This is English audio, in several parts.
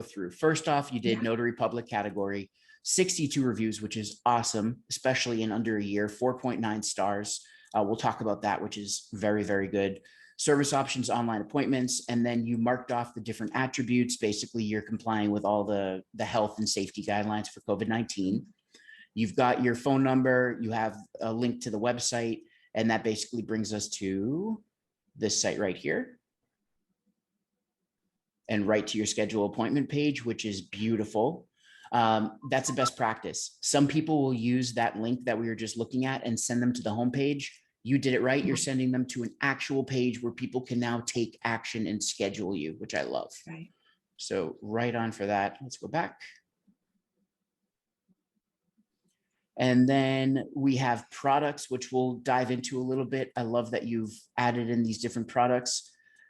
through. First off, you did Yeah. Notary Public category, 62 reviews, which is awesome, especially in under a year, 4.9 stars. We'll talk about that, which is very, very good. Service options, online appointments, and then you marked off the different attributes. Basically, you're complying with all the health and safety guidelines for COVID-19. You've got your phone number, you have a link to the website, and that basically brings us to this site right here. And right to your schedule appointment page, which is beautiful. That's a best practice. Some people will use that link that we were just looking at and send them to the homepage. You did it right. You're sending them to an actual page where people can now take action and schedule you, which I love. Right. So right on for that. Let's go back. And then we have products, which we'll dive into a little bit. I love that you've added in these different products.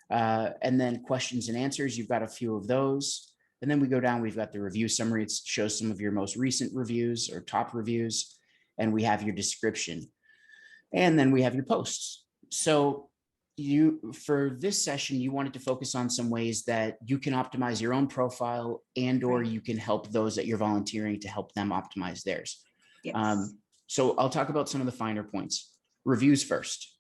And then questions and answers, you've got a few of those. And then we go down, we've got the review summary. It shows some of your most recent reviews or top reviews. And we have your description. And then we have your posts. So for this session, you wanted to focus on some ways that you can optimize your own profile or you can help those that you're volunteering to help them optimize theirs. Yes. So I'll talk about some of the finer points. Reviews first.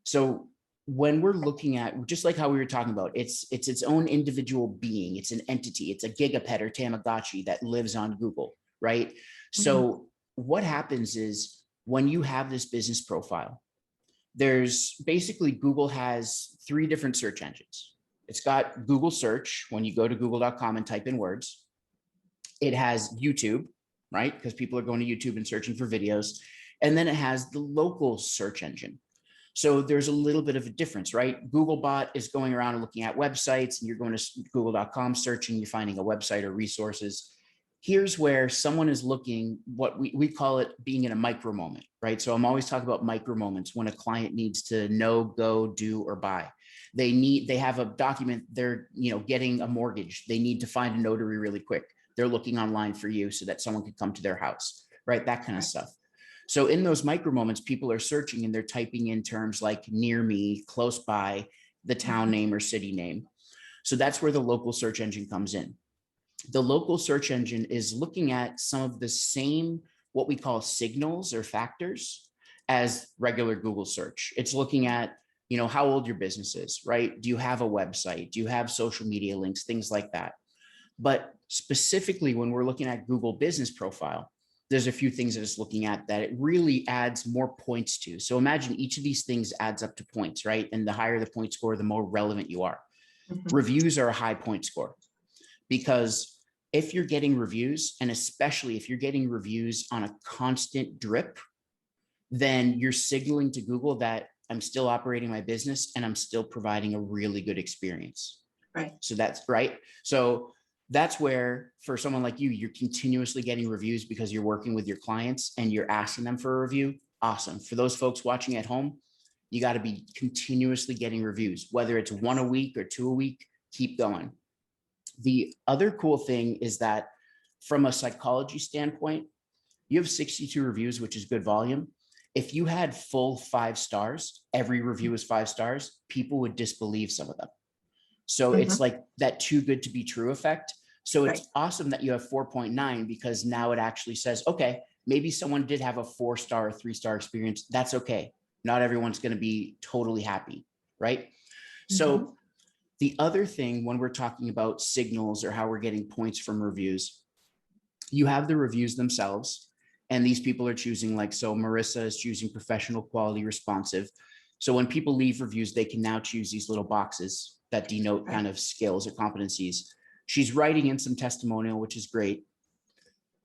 So when we're looking at, just like how we were talking about, it's its own individual being, it's an entity, it's a gigapet or Tamagotchi that lives on Google, right? So what happens is when you have this business profile, there's basically Google has 3 different search engines. It's got Google search when you go to google.com and type in words. It has YouTube, right? Because people are going to YouTube and searching for videos. And then it has the local search engine. So there's a little bit of a difference, right? Googlebot is going around and looking at websites, and you're going to google.com searching, you're finding a website or resources. Here's where someone is looking, what we call it being in a micro moment, right? So I'm always talking about micro moments when a client needs to know, go, do, or buy. They have a document, they're getting a mortgage. They need to find a notary really quick. They're looking online for you so that someone could come to their house, right? That kind of stuff. So in those micro moments, people are searching and they're typing in terms like near me, close by, the town name or city name. So that's where the local search engine comes in. The local search engine is looking at some of the same, what we call signals or factors as regular Google search. It's looking at, how old your business is, right? Do you have a website? Do you have social media links, things like that? But specifically when we're looking at Google Business Profile, there's a few things that it's looking at that it really adds more points to. So imagine each of these things adds up to points, right? And the higher the point score, the more relevant you are. Reviews are a high point score because if you're getting reviews, and especially if you're getting reviews on a constant drip, then you're signaling to Google that I'm still operating my business and I'm still providing a really good experience. Right. So that's right. So that's where for someone like you, you're continuously getting reviews because you're working with your clients and you're asking them for a review. Awesome. For those folks watching at home, you got to be continuously getting reviews, whether it's 1 a week or 2 a week, keep going. The other cool thing is that from a psychology standpoint, you have 62 reviews, which is good volume. If you had full 5 stars, every review is 5 stars, people would disbelieve some of them. So it's like that too good to be true effect. So it's awesome that you have 4.9 because now it actually says, okay, maybe someone did have a 4-star or 3-star experience. That's okay. Not everyone's going to be totally happy, right? So the other thing when we're talking about signals or how we're getting points from reviews, you have the reviews themselves. And these people are choosing so Marissa is choosing professional, quality, responsive. So when people leave reviews, they can now choose these little boxes that denote kind of skills or competencies. She's writing in some testimonial, which is great.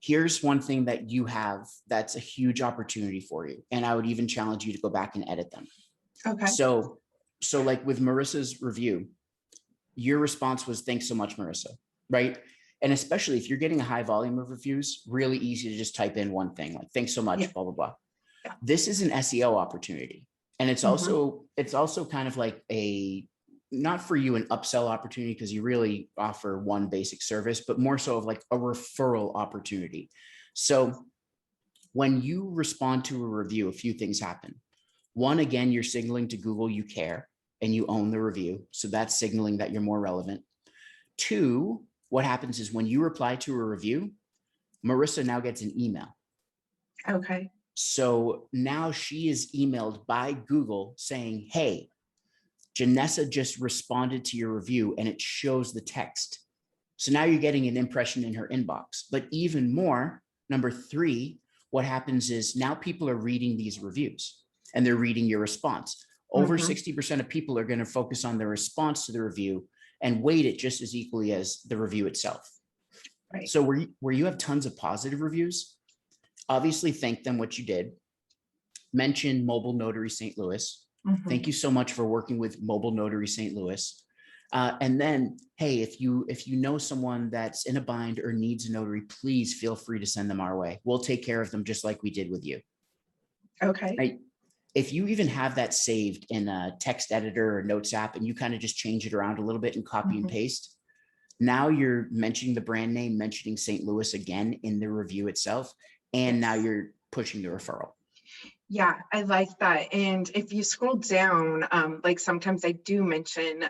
Here's one thing that you have that's a huge opportunity for you. And I would even challenge you to go back and edit them. Okay. So like with Marissa's review, your response was, thanks so much, Marissa, right? And especially if you're getting a high volume of reviews, really easy to just type in one thing, like, thanks so much, blah, blah, blah. Yeah. This is an SEO opportunity. And it's also kind of like not for you an upsell opportunity because you really offer one basic service, but more so of like a referral opportunity. So when you respond to a review, a few things happen. One, again, you're signaling to Google you care and you own the review. So that's signaling that you're more relevant. 2, what happens is when you reply to a review, Marissa now gets an email. Okay. So now she is emailed by Google saying, hey, Janessa just responded to your review, and it shows the text. So now you're getting an impression in her inbox. But even more, number 3, what happens is now people are reading these reviews and they're reading your response. Over 60% of people are going to focus on the response to the review and weight it just as equally as the review itself. Right. So where you have tons of positive reviews, obviously thank them what you did. Mention Mobile Notary St. Louis. Thank you so much for working with Mobile Notary St. Louis. And then, hey, if you know someone that's in a bind or needs a notary, please feel free to send them our way. We'll take care of them just like we did with you. Okay. If you even have that saved in a text editor or notes app and you kind of just change it around a little bit and copy and paste, now you're mentioning the brand name, mentioning St. Louis again in the review itself. And now you're pushing the referral. Yeah, I like that. And if you scroll down, like sometimes I do mention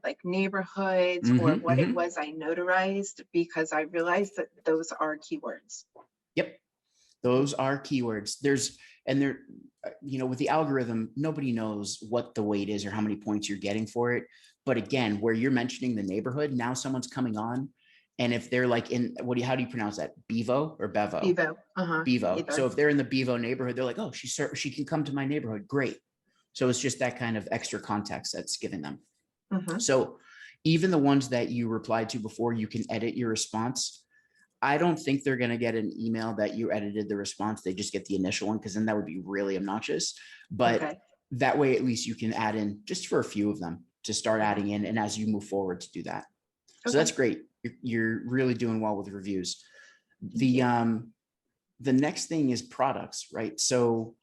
like neighborhoods or what it was I notarized, because I realized that those are keywords. Yep. Those are keywords. With the algorithm, nobody knows what the weight is or how many points you're getting for it. But again, where you're mentioning the neighborhood, now someone's coming on. And if they're like how do you pronounce that? Bevo or Bevo? Bevo. Bevo. Either. So if they're in the Bevo neighborhood, they're like, oh, she can come to my neighborhood. Great. So it's just that kind of extra context that's giving them. So even the ones that you replied to before, you can edit your response. I don't think they're going to get an email that you edited the response. They just get the initial one, because then that would be really obnoxious. But that way, at least you can add in just for a few of them to start adding in. And as you move forward to do that. So that's great. You're really doing well with reviews. The next thing is products, right? So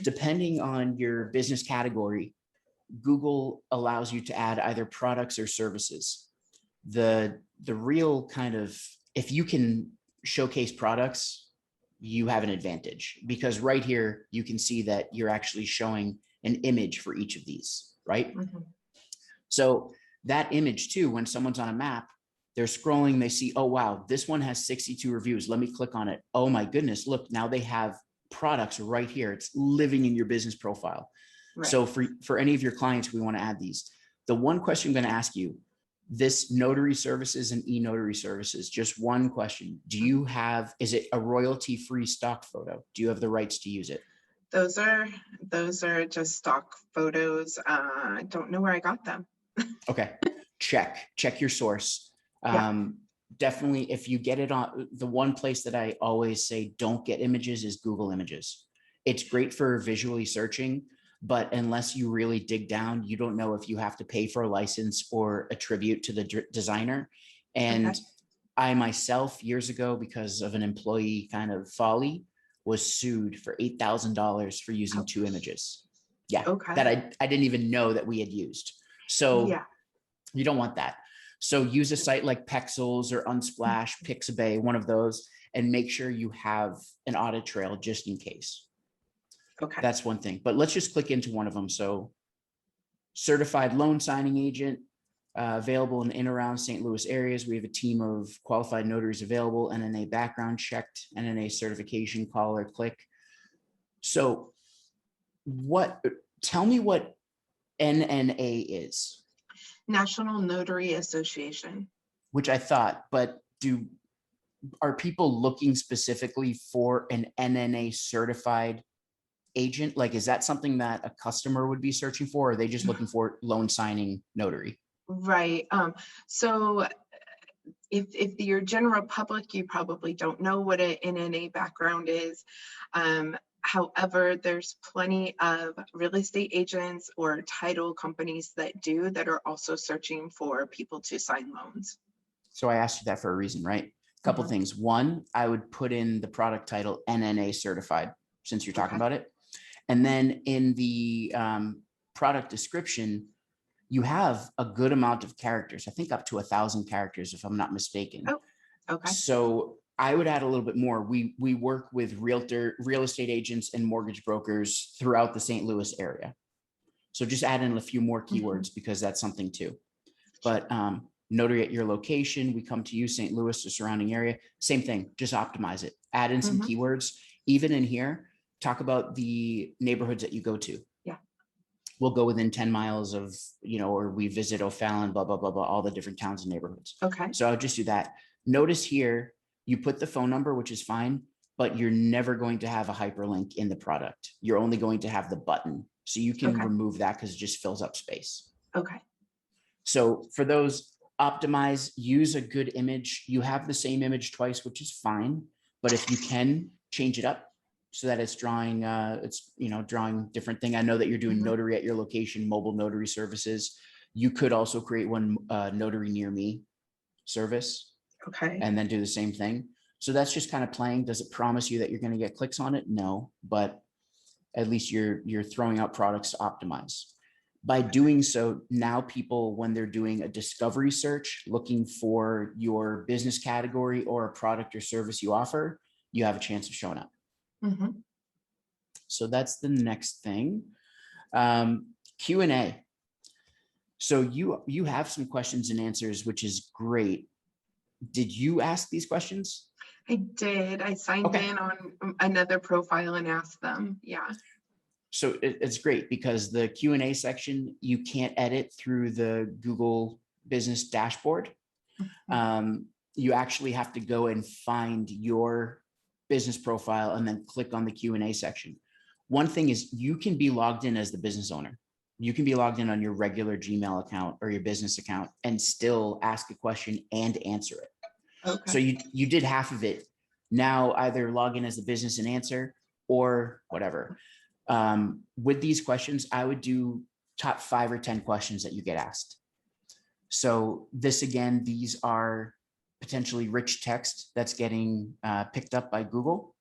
depending on your business category, Google allows you to add either products or services. The real kind of, if you can showcase products, you have an advantage, because right here, you can see that you're actually showing an image for each of these, right? So that image too, when someone's on a map, they're scrolling, they see, oh, wow, this one has 62 reviews. Let me click on it. Oh my goodness, look, now they have products right here. It's living in your business profile. Right. So for any of your clients, we want to add these. The one question I'm going to ask you, this notary services and e-notary services, just one question. Is it a royalty-free stock photo? Do you have the rights to use it? Those are just stock photos. I don't know where I got them. Okay. Check your source. Definitely, if you get it on, the one place that I always say don't get images is Google Images. It's great for visually searching, but unless you really dig down, you don't know if you have to pay for a license or attribute to the designer. And I myself, years ago, because of an employee kind of folly, was sued for $8,000 for using 2 images. That I didn't even know that we had used. So you don't want that. So use a site like Pexels or Unsplash, Pixabay, one of those, and make sure you have an audit trail just in case. That's one thing. But let's just click into one of them. So certified loan signing agent, available in and around St. Louis areas. We have a team of qualified notaries available, NNA background checked, NNA certification, call or click. So tell me what NNA is. National Notary Association. Which I thought, but are people looking specifically for an NNA certified agent? Like, is that something that a customer would be searching for? Or are they just looking for loan signing notary? Right. So if you're general public, you probably don't know what an NNA background is. However, there's plenty of real estate agents or title companies that are also searching for people to sign loans. So I asked you that for a reason, right? A couple things. One, I would put in the product title NNA certified, since you're talking about it. And then in the product description, you have a good amount of characters. I think up to 1,000 characters, if I'm not mistaken. So I would add a little bit more. We work with real estate agents and mortgage brokers throughout the St. Louis area. So just add in a few more keywords because that's something too. But notary at your location. We come to you, St. Louis, the surrounding area. Same thing, just optimize it. Add in some Mhm. keywords. Even in here, talk about the neighborhoods that you go to. Yeah. We'll go within 10 miles of, or we visit O'Fallon, blah, blah, blah, blah, all the different towns and neighborhoods. Okay. So I'll just do that. Notice here, you put the phone number, which is fine, but you're never going to have a hyperlink in the product. You're only going to have the button. So you can Okay. remove that because it just fills up space. Okay. So for those, optimize, use a good image. You have the same image twice, which is fine. But if you can change it up so that it's drawing, drawing different thing. I know that you're doing Mhm. notary at your location, mobile notary services. You could also create one notary near me service Okay. and then do the same thing. So that's just kind of playing. Does it promise you that you're going to get clicks on it? No, but at least you're throwing out products to optimize. By doing so, now people, when they're doing a discovery search, looking for your business category or a product or service you offer, you have a chance of showing up. Mhm. So that's the next thing. Q&A. So you have some questions and answers, which is great. Did you ask these questions? I did. I signed Okay. in on another profile and asked them. Yeah. So it's great because the Q&A section, you can't edit through the Google Business dashboard. Mhm. You actually have to go and find your business profile and then click on the Q&A section. One thing is you can be logged in as the business owner. You can be logged in on your regular Gmail account or your business account and still ask a question and answer it. Okay. So you did half of it. Now either log in as the business and answer or whatever. With these questions, I would do top 5 or 10 questions that you get asked. So this, again, these are potentially rich text that's getting picked up by Google,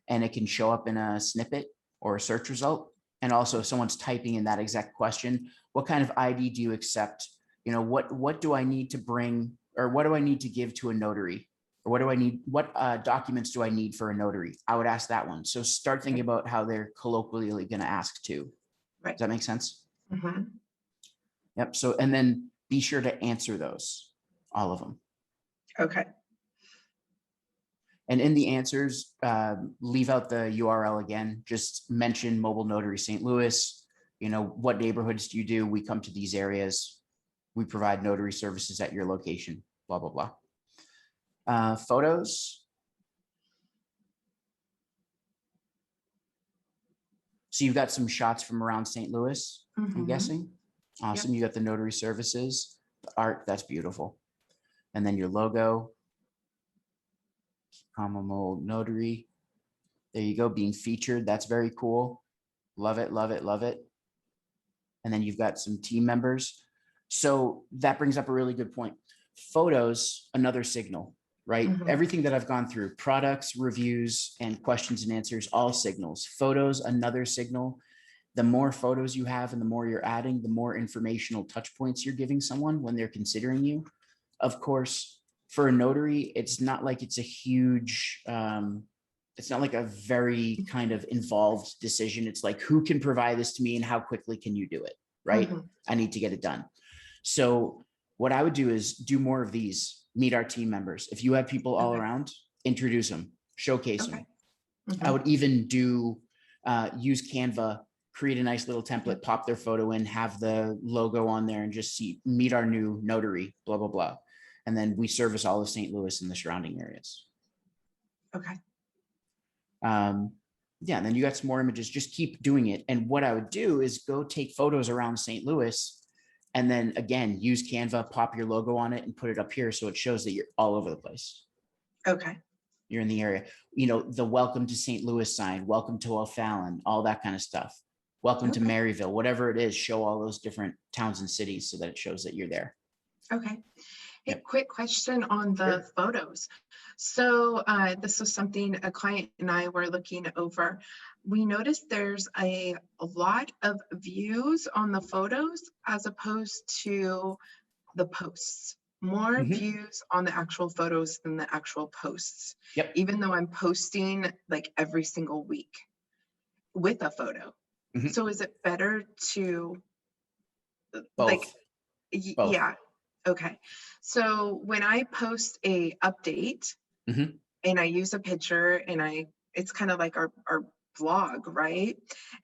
and it can show up in a snippet or a search result. And also if someone's typing in that exact question, what kind of ID do you accept? What do I need to bring, or what do I need to give to a notary? Or what do I need? What documents do I need for a notary? I would ask that one. So start thinking about how they're colloquially going to ask too. Right. Does that make sense? Mhm. Yep. So, and then be sure to answer those, all of them. Okay. And in the answers, leave out the URL again. Just mention Mobile Notary St. Louis. What neighborhoods do you do? We come to these areas. We provide notary services at your location, blah, blah, blah. Photos. So you've got some shots from around St. Louis, I'm Mhm. guessing. Awesome. Yep. You got the notary services, the art, that's beautiful. And then your logo, Mobile Notary. There you go, being featured. That's very cool. Love it, love it, love it. And then you've got some team members. So that brings up a really good point. Photos, another signal, right? Mhm. Everything that I've gone through, products, reviews, and questions and answers, all signals. Photos, another signal. The more photos you have and the more you're adding, the more informational touch points you're giving someone when they're considering you. Of course, for a notary, it's not like it's a huge, it's not like a very kind of involved decision. It's like, who can provide this to me and how quickly can you do it? Right? Mhm. I need to get it done. So what I would do is do more of these, meet our team members. If you have people all Okay. around, introduce them, showcase Okay. them. I Mhm. would even do, use Canva, create a nice little template, pop their photo in, have the logo on there and just meet our new notary, blah, blah, blah. And then we service all of St. Louis and the surrounding areas. Okay. Yeah, and then you got some more images, just keep doing it. And what I would do is go take photos around St. Louis and then again, use Canva, pop your logo on it and put it up here. So it shows that you're all over the place. Okay. You're in the area, the welcome to St. Louis sign, welcome to O'Fallon, all that kind of stuff. Welcome to Okay. Maryville, whatever it is, show all those different towns and cities so that it shows that you're there. Okay. Hey, Yep. quick question on the Sure. photos. So this was something a client and I were looking over. We noticed there's a lot of views on the photos as opposed to the posts. More Mhm. views on the actual photos than the actual posts. Yep. Even though I'm posting like every single week with a photo. Mhm. So is it better to Both. Both. yeah. Okay. So when I post a update Mhm. and I use a picture and it's kind of like our vlog, right?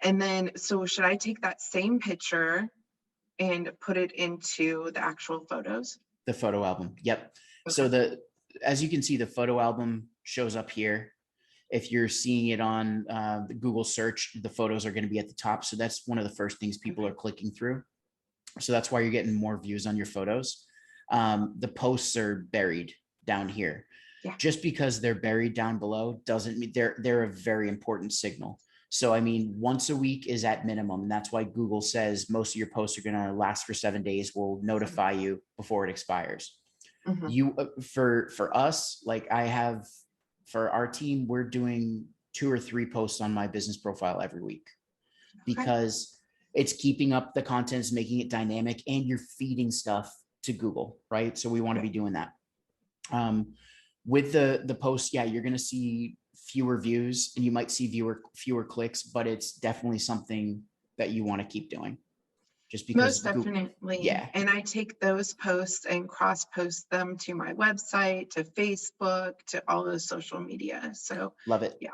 And then, so should I take that same picture and put it into the actual photos? The photo album. Yep. So Okay. as you can see, the photo album shows up here. If you're seeing it on the Google search, the photos are going to be at the top. So that's one of the first things people Okay. are clicking through. So that's why you're getting more views on your photos. The posts are buried down here. Yeah. Just because they're buried down below doesn't mean they're a very important signal. So I mean, once a week is at minimum, and that's why Google says most of your posts are going to last for 7 days. Will notify you before it expires. Mhm. You for us, like I have for our team, we're doing 2 or 3 posts on my business profile every week Okay. because it's keeping up the content, is making it dynamic, and you're feeding stuff to Google, right? So we want to be Right. doing that. With the post, yeah, you're going to see fewer views and you might see fewer clicks, but it's definitely something that you want to keep doing just because Most Google, definitely. yeah, And I take those posts and cross post them to my website, to Facebook, to all the social media. So love it. yeah.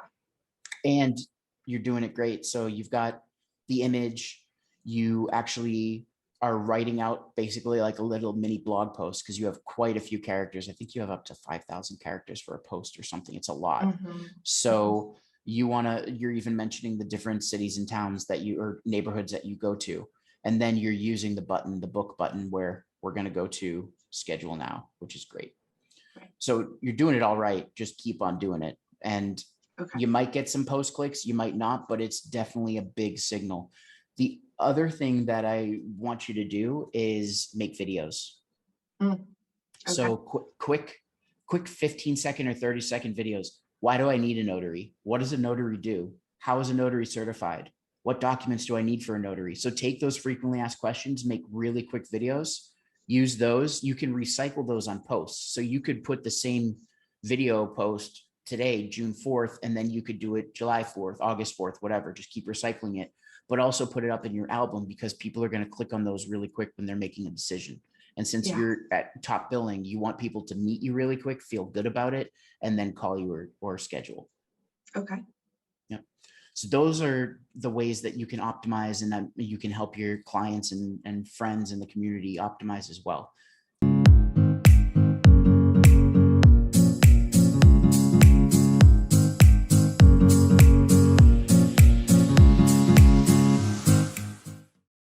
And you're doing it great. So you've got the image, you actually are writing out basically like a little mini blog post because you have quite a few characters. I think you have up to 5,000 characters for a post or something. It's a lot. Mhm. Mhm. So you're even mentioning the different cities and towns that you or neighborhoods that you go to. And then you're using the book button where we're going to go to schedule now, which is great. Right. So you're doing it all right. Just keep on doing it. And Okay. you might get some post clicks, you might not, but it's definitely a big signal. The other thing that I want you to do is make videos. Mm. Okay. So quick 15-second or 30-second videos. Why do I need a notary? What does a notary do? How is a notary certified? What documents do I need for a notary? So take those frequently asked questions, make really quick videos, use those. You can recycle those on posts. So you could put the same video post today, June 4th, and then you could do it July 4th, August 4th, whatever. Just keep recycling it, but also put it up in your album because people are going to click on those really quick when they're making a decision. And since Yeah. you're at top billing, you want people to meet you really quick, feel good about it, and then call you or schedule. Okay. Yeah. So those are the ways that you can optimize and that you can help your clients and friends in the community optimize as well.